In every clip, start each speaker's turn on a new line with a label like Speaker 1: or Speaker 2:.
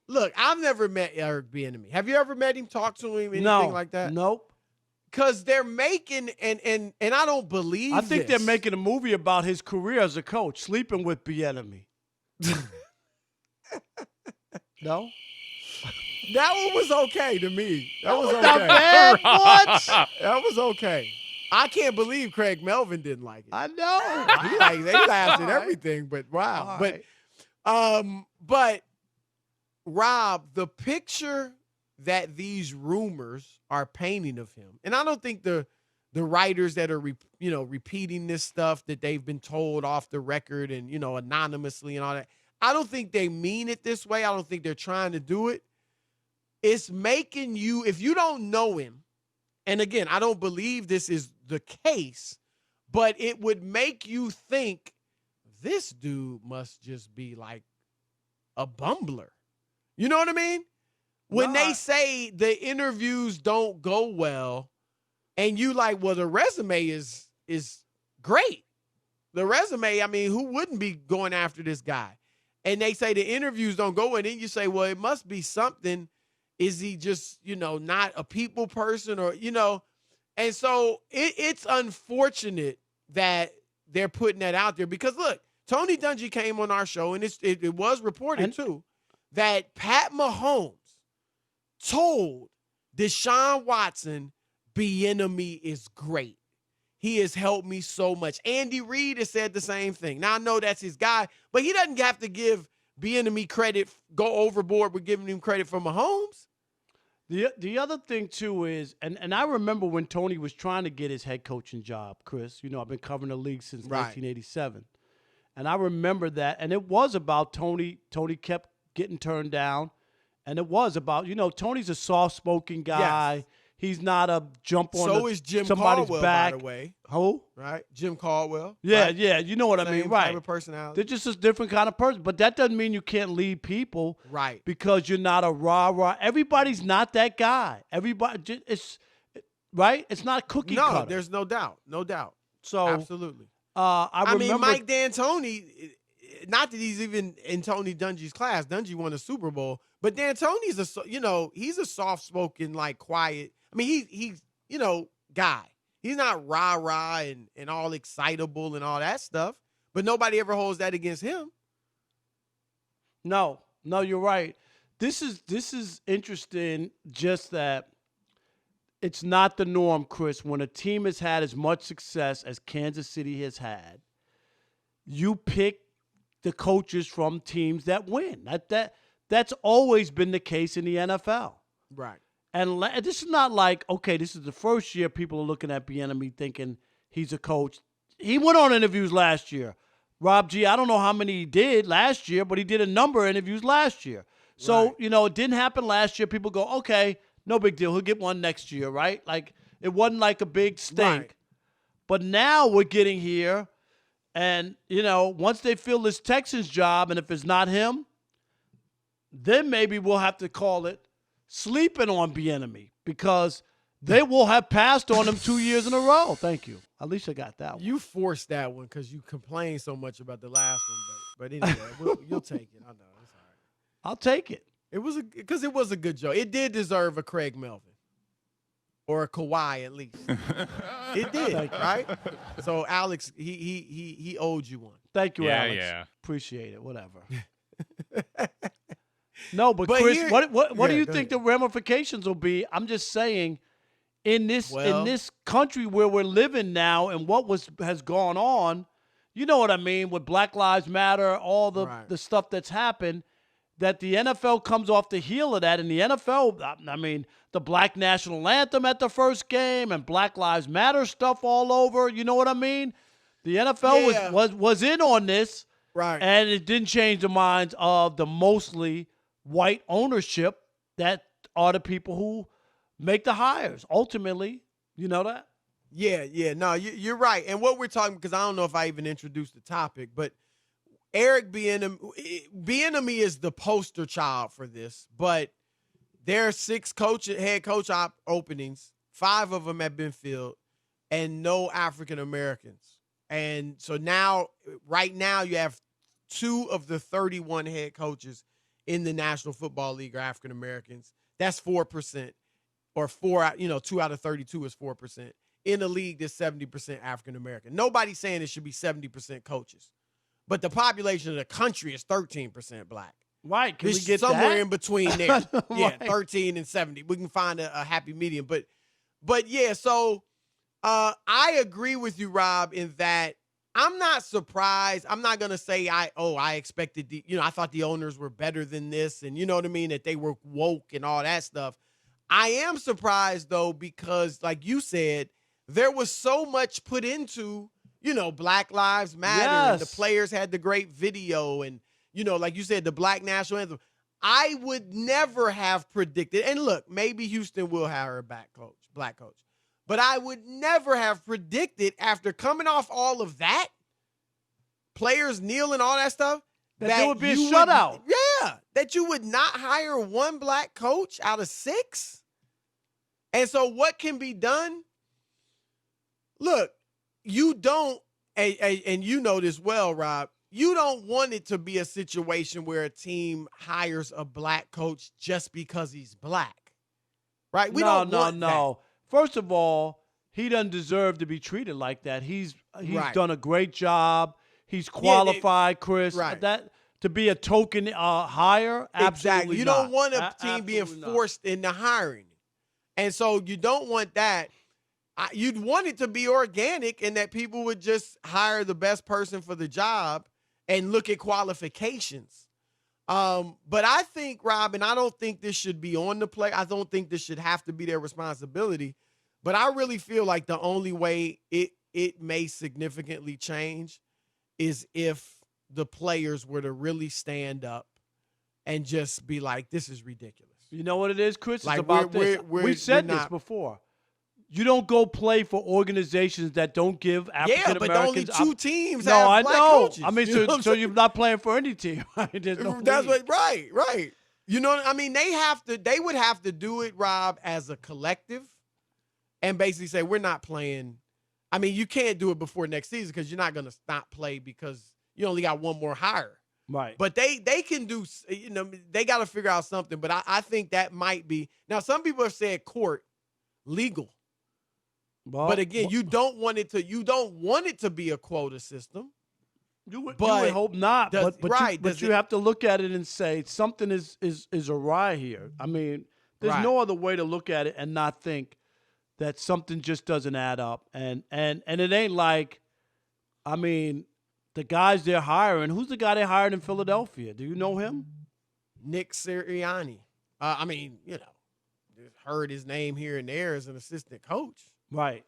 Speaker 1: Look, I've never met Eric Bieniemy. Have you ever met him, talked to him, anything
Speaker 2: No,
Speaker 1: like that?
Speaker 2: nope.
Speaker 1: Because they're making, and I don't believe
Speaker 2: I think
Speaker 1: this.
Speaker 2: they're making a movie about his career as a coach, sleeping with Bieniemy. No?
Speaker 1: That one was okay to me. That was okay.
Speaker 2: Not bad. What?
Speaker 1: That was okay. I can't believe Craig Melvin didn't like it.
Speaker 2: I know.
Speaker 1: He laughed at everything, but wow. But Rob, the picture that these rumors are painting of him, and I don't think the writers that are repeating this stuff that they've been told off the record and anonymously and all that, I don't think they mean it this way. I don't think they're trying to do it. It's making you, if you don't know him, and again, I don't believe this is the case, but it would make you think this dude must just be like a bumbler. You know what I mean? When they say the interviews don't go well, and you like, well, the resume is great. The resume, I mean, who wouldn't be going after this guy? And they say the interviews don't go, and then you say, well, it must be something. Is he just, not a people person or, And so it's unfortunate that they're putting that out there because, look, Tony Dungy came on our show, and it was reported, too, that Pat Mahomes told Deshaun Watson, Bieniemy is great. He has helped me so much. Andy Reid has said the same thing. Now, I know that's his guy, but he doesn't have to give Bieniemy credit, go overboard with giving him credit for Mahomes.
Speaker 2: The other thing, too, is, and I remember when Tony was trying to get his head coaching job, Chris. I've been covering the league since 1987. And I remember that, and it was about Tony. Tony kept getting turned down, and it was about, Tony's a soft-spoken guy. Yes. He's not a jump on
Speaker 1: so is Jim
Speaker 2: somebody's
Speaker 1: Caldwell,
Speaker 2: back.
Speaker 1: By the way.
Speaker 2: Who?
Speaker 1: Right? Jim Caldwell.
Speaker 2: Yeah,
Speaker 1: right?
Speaker 2: yeah. You know what I mean, right.
Speaker 1: Type of personality.
Speaker 2: They're just a different kind of person. But that doesn't mean you can't lead people.
Speaker 1: Right.
Speaker 2: Because you're not a rah-rah. Everybody's not that guy. Everybody, it's not cookie cutter.
Speaker 1: No, there's no doubt. No doubt.
Speaker 2: So
Speaker 1: absolutely.
Speaker 2: I
Speaker 1: mean, Mike D'Antoni, not that he's even in Tony Dungy's class. Dungy won a Super Bowl. But D'Antoni's he's a soft-spoken, like, quiet. I mean, he's guy. He's not rah-rah and all excitable and all that stuff. But nobody ever holds that against him.
Speaker 2: No, you're right. This is interesting, just that it's not the norm, Chris. When a team has had as much success as Kansas City has had, you pick the coaches from teams that win. That's always been the case in the NFL.
Speaker 1: Right.
Speaker 2: And this is not like, okay, this is the first year people are looking at Bieniemy thinking he's a coach. He went on interviews last year. Rob G, I don't know how many he did last year, but he did a number of interviews last year. So, it didn't happen last year. People go, okay, no big deal. He'll get one next year, right? Like, it wasn't like a big stink.
Speaker 1: Right.
Speaker 2: But now we're getting here, and, once they fill this Texans job, and if it's not him, then maybe we'll have to call it sleeping on Bieniemy, because they will have passed on him 2 years in a row. Thank you. At least I got that one.
Speaker 1: You forced that one because you complained so much about the last one. But anyway, you'll take it. I know. It's all right.
Speaker 2: I'll take it.
Speaker 1: It was a good joke. It did deserve a Craig Melvin. Or a Kawhi, at least. It did, right? So, Alex, he owed you one.
Speaker 2: Thank you, Alex.
Speaker 3: Yeah.
Speaker 2: Appreciate it. Whatever. No, but Chris,
Speaker 1: here,
Speaker 2: what do you think
Speaker 1: ahead.
Speaker 2: the ramifications will be? I'm just saying, in this country where we're living now, and what has gone on, you know what I mean, with Black Lives Matter, all the stuff that's happened, that the NFL comes off the heel of that. And the NFL, I mean, the Black National Anthem at the first game and Black Lives Matter stuff all over. You know what I mean? The NFL was in on this,
Speaker 1: right?
Speaker 2: And it didn't change the minds of the mostly white ownership that are the people who make the hires. Ultimately, you know that?
Speaker 1: Yeah. No, you're right. And what we're talking, because I don't know if I even introduced the topic, but Eric Bieniemy is the poster child for this. But there are 6 head coach openings. 5 of them have been filled, and no African Americans. And so right now, you have 2 of the 31 head coaches in the National Football League are African Americans. That's 4%, or 2 out of 32 is 4%. In a league that's 70% African American. Nobody's saying it should be 70% coaches, but the population of the country is 13% black.
Speaker 2: Right? Can we get
Speaker 1: somewhere
Speaker 2: that?
Speaker 1: in between there? Yeah,
Speaker 2: Right.
Speaker 1: 13 and 70. We can find a happy medium, but yeah. So I agree with you, Rob, in that I'm not surprised. I'm not gonna say I expected I thought the owners were better than this, and you know what I mean, that they were woke and all that stuff. I am surprised though, because like you said, there was so much put into, Black Lives Matter, and the players had the great video, and like you said, the Black National Anthem. I would never have predicted, and look, maybe Houston will hire a black coach. But I would never have predicted, after coming off all of that, players kneeling, all that stuff,
Speaker 2: that there would be a shutout.
Speaker 1: That you would not hire one black coach out of 6. And so what can be done? Look, you don't, and you know this well, Rob, you don't want it to be a situation where a team hires a black coach just because he's black, right? We don't want that.
Speaker 2: First of all, he doesn't deserve to be treated like that. He's done a great job. He's qualified, Chris.
Speaker 1: Right.
Speaker 2: That to be a token hire, absolutely
Speaker 1: exactly. You don't want a team being forced into hiring, and so you don't want that. You'd want it to be organic, and that people would just hire the best person for the job and look at qualifications. But I think, Rob, and I don't think this should be on the player. I don't think this should have to be their responsibility. But I really feel like the only way it may significantly change is if the players were to really stand up and just be like, this is ridiculous.
Speaker 2: You know what it is, Chris? It's
Speaker 1: like
Speaker 2: about this. We've said this before. You don't go play for organizations that don't give African Americans.
Speaker 1: Yeah, but only 2 teams
Speaker 2: no,
Speaker 1: have
Speaker 2: I
Speaker 1: black
Speaker 2: know.
Speaker 1: coaches.
Speaker 2: I mean, so you're not playing for any team. There's no
Speaker 1: That's what, right. You know what I mean? They would have to do it, Rob, as a collective, and basically say, we're not playing. I mean, you can't do it before next season because you're not going to not play because you only got one more hire.
Speaker 2: Right.
Speaker 1: But they can do, they got to figure out something. But I think that might be. Now, some people have said court, legal. But again, you don't want it to be a quota system.
Speaker 2: You would hope not. But you have to look at it and say something is awry here. I mean, there's no other way to look at it and not think that something just doesn't add up. And it ain't like, I mean, the guys they're hiring. Who's the guy they hired in Philadelphia? Do you know him?
Speaker 1: Nick Sirianni. I mean, heard his name here and there as an assistant coach.
Speaker 2: Right.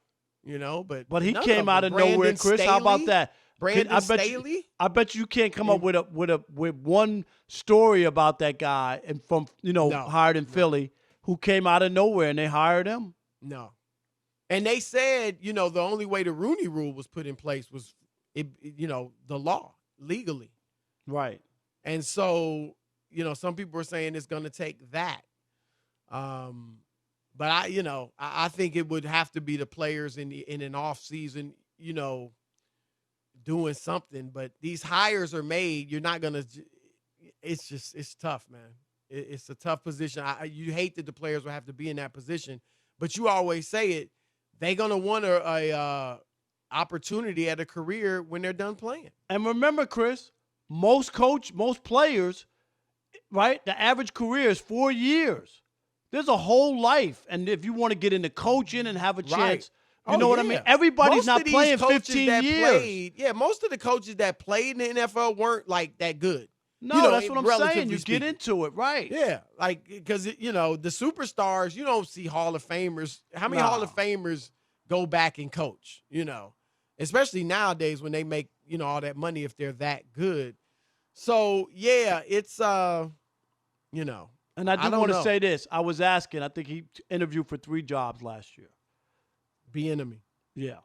Speaker 1: But
Speaker 2: he came out of nowhere, Chris. How about that?
Speaker 1: Brandon Staley?
Speaker 2: I bet you can't come up with one story about that guy and from hired in Philly who came out of nowhere and they hired him.
Speaker 1: No. And they said, the only way the Rooney Rule was put in place was the law, legally.
Speaker 2: Right.
Speaker 1: And so, some people are saying it's going to take that. But I think it would have to be the players in an off season, doing something. But these hires are made. You're not gonna. It's tough, man. It's a tough position. You hate that the players will have to be in that position, but you always say it. They're gonna want a opportunity at a career when they're done playing.
Speaker 2: And remember, Chris, most players, right? The average career is 4 years. There's a whole life, and if you want to get into coaching and have a chance, you know what I mean? Everybody's not playing 15 years.
Speaker 1: Most of the coaches that played in the NFL weren't like that good.
Speaker 2: No, that's what I'm saying. You get into it, right?
Speaker 1: Yeah, like because the superstars, you don't see Hall of Famers. How many Hall of Famers go back and coach? Especially nowadays when they make all that money if they're that good. So yeah, it's
Speaker 2: And I do want to say this. I was asking. I think he interviewed for 3 jobs last year.
Speaker 1: Bieniemy.
Speaker 2: Yeah.